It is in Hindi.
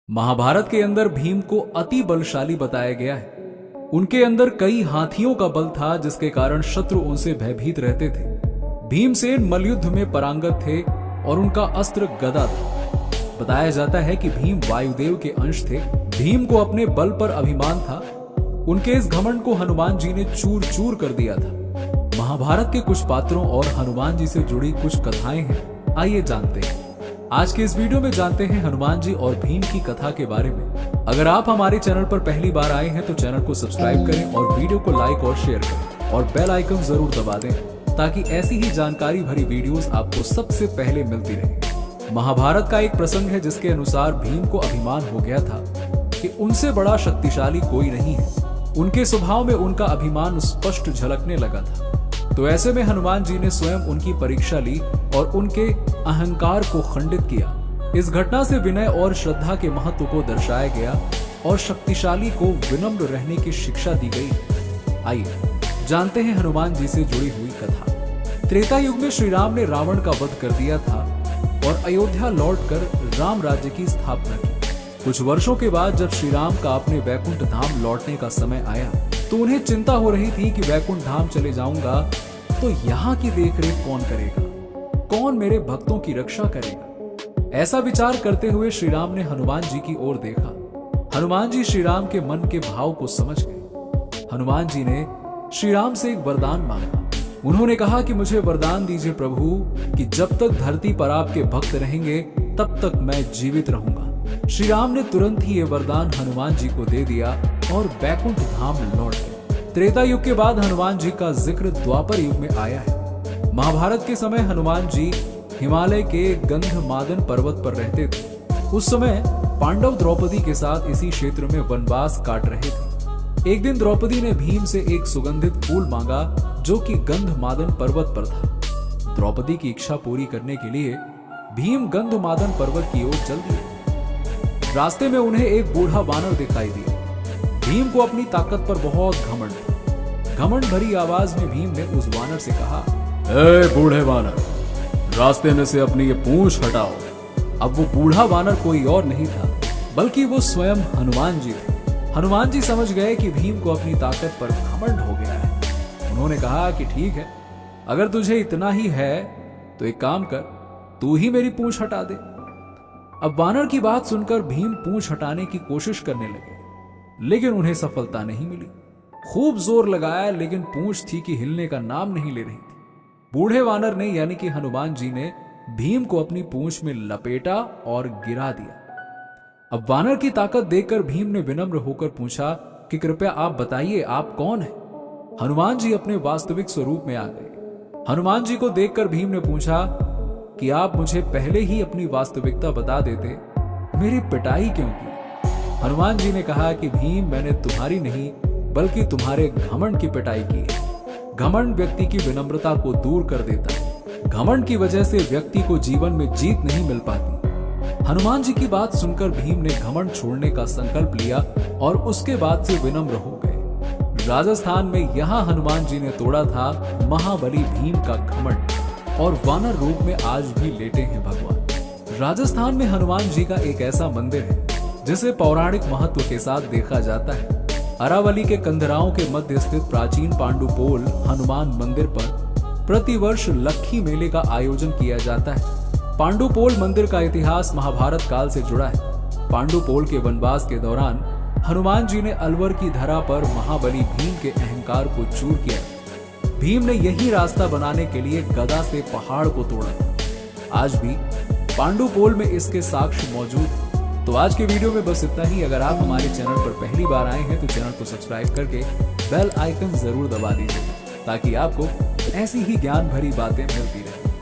महाभारत के अंदर भीम को अति बलशाली बताया गया है। उनके अंदर कई हाथियों का बल था, जिसके कारण शत्रु उनसे भयभीत रहते थे। भीमसेन मलयुद्ध में पारंगत थे और उनका अस्त्र गदा था। बताया जाता है कि भीम वायुदेव के अंश थे। भीम को अपने बल पर अभिमान था। उनके इस घमंड को हनुमान जी ने चूर चूर कर दिया था। महाभारत के कुछ पात्रों और हनुमान जी से जुड़ी कुछ कथाएं हैं, आइए जानते हैं। आज के इस वीडियो में जानते हैं हनुमान जी और भीम की कथा के बारे में। अगर आप हमारे चैनल पर पहली बार आए हैं तो चैनल को सब्सक्राइब करें और वीडियो को लाइक और शेयर करें और बेल आइकन जरूर दबा दें, ताकि ऐसी ही जानकारी भरी वीडियोस आपको सबसे पहले मिलती रहे। महाभारत का एक प्रसंग है जिसके अनुसार भीम को अभिमान हो गया था कि उनसे बड़ा शक्तिशाली कोई नहीं है। उनके स्वभाव में उनका अभिमान स्पष्ट झलकने लगा था। तो ऐसे में हनुमान जी ने स्वयं उनकी परीक्षा ली और उनके अहंकार को खंडित किया। इस घटना से विनय और श्रद्धा के महत्व को दर्शाया गया और शक्तिशाली को विनम्र रहने की शिक्षा दी गई। आइए जानते हैं हनुमान जी से जुड़ी हुई कथा। त्रेता युग में श्री राम ने रावण का वध कर दिया था और अयोध्या लौटकर राम राज्य की स्थापना की। कुछ वर्षों के बाद जब श्री राम का अपने वैकुंठ धाम लौटने का समय आया तो उन्हें चिंता हो रही थी कि वैकुंठ धाम चले जाऊंगा तो यहाँ की देखरेख कौन करेगा, कौन मेरे भक्तों की रक्षा करेगा। ऐसा विचार करते हुए श्री राम ने हनुमान जी की ओर देखा। हनुमान जी श्री राम के मन के भाव को समझ गए। हनुमान जी ने श्री राम से एक वरदान मांगा। उन्होंने कहा कि मुझे वरदान दीजिए प्रभु कि जब तक धरती पर आपके भक्त रहेंगे तब तक मैं जीवित रहूंगा। श्री राम ने तुरंत ही ये वरदान हनुमान जी को दे दिया और वैकुंठ धाम लौट गए। त्रेता युग के बाद हनुमान जी का जिक्र द्वापर युग में आया है। महाभारत के समय हनुमान जी हिमालय के गंधमादन पर्वत पर रहते थे। उस समय पांडव द्रौपदी के साथ इसी क्षेत्र में वनवास काट रहे थे। एक दिन द्रौपदी ने भीम से एक सुगंधित फूल मांगा जो कि गंधमादन पर्वत पर था। द्रौपदी की इच्छा पूरी करने के लिए भीम गंधमादन पर्वत की ओर चल दिए। रास्ते में उन्हें एक बूढ़ा वानर दिखाई दिया। भीम को अपनी ताकत पर बहुत घमंड था। घमंड भरी आवाज में भीम ने उस वानर से कहा, ए बूढ़े वानर, रास्ते में से अपनी ये पूंछ हटाओ। अब वो बूढ़ा वानर कोई और नहीं था बल्कि वो स्वयं हनुमान जी थे। हनुमान जी समझ गए कि भीम को अपनी ताकत पर घमंड हो गया है। उन्होंने कहा कि ठीक है, अगर तुझे इतना ही है तो एक काम कर, तू ही मेरी पूंछ हटा दे। अब वानर की बात सुनकर भीम पूंछ हटाने की कोशिश करने लगे, लेकिन उन्हें सफलता नहीं मिली। खूब जोर लगाया लेकिन पूंछ थी कि हिलने का नाम नहीं ले रही थी। बूढ़े वानर ने यानी कि हनुमान जी ने भीम को अपनी पूंछ में लपेटा और गिरा दिया। अब वानर की ताकत देखकर भीम ने विनम्र होकर पूछा कि कृपया आप बताइए, आप कौन हैं? हनुमान जी अपने वास्तविक स्वरूप में आ गए। हनुमान जी को देखकर भीम ने पूछा कि आप मुझे पहले ही अपनी वास्तविकता बता देते, मेरी पिटाई क्यों की? हनुमान जी ने कहा कि भीम, मैंने तुम्हारी नहीं बल्कि तुम्हारे घमंड की पिटाई की है। घमंड व्यक्ति की विनम्रता को दूर कर देता है। घमंड की वजह से व्यक्ति को जीवन में जीत नहीं मिल पाती। हनुमान जी की बात सुनकर भीम ने घमंड छोड़ने का संकल्प लिया और उसके बाद से विनम्र हो गए। राजस्थान में यहाँ हनुमान जी ने तोड़ा था महाबली भीम का घमंड और वानर रूप में आज भी लेटे हैं भगवान। राजस्थान में हनुमान जी का एक ऐसा मंदिर है जिसे पौराणिक महत्व के साथ देखा जाता है। अरावली के कंदराओं के मध्य स्थित प्राचीन पांडुपोल हनुमान मंदिर पर प्रतिवर्ष लक्खी मेले का आयोजन किया जाता है। पांडुपोल मंदिर का इतिहास महाभारत काल से जुड़ा है। पांडुपोल के वनवास के दौरान हनुमान जी ने अलवर की धरा पर महाबली भीम के अहंकार को चूर किया। भीम ने यही रास्ता बनाने के लिए गदा से पहाड़ को तोड़ा। आज भी पांडुपोल में इसके साक्ष्य मौजूद हैं। तो आज के वीडियो में बस इतना ही। अगर आप हमारे चैनल पर पहली बार आए हैं तो चैनल को सब्सक्राइब करके बेल आइकन जरूर दबा दीजिए, ताकि आपको ऐसी ही ज्ञान भरी बातें मिलती रहें।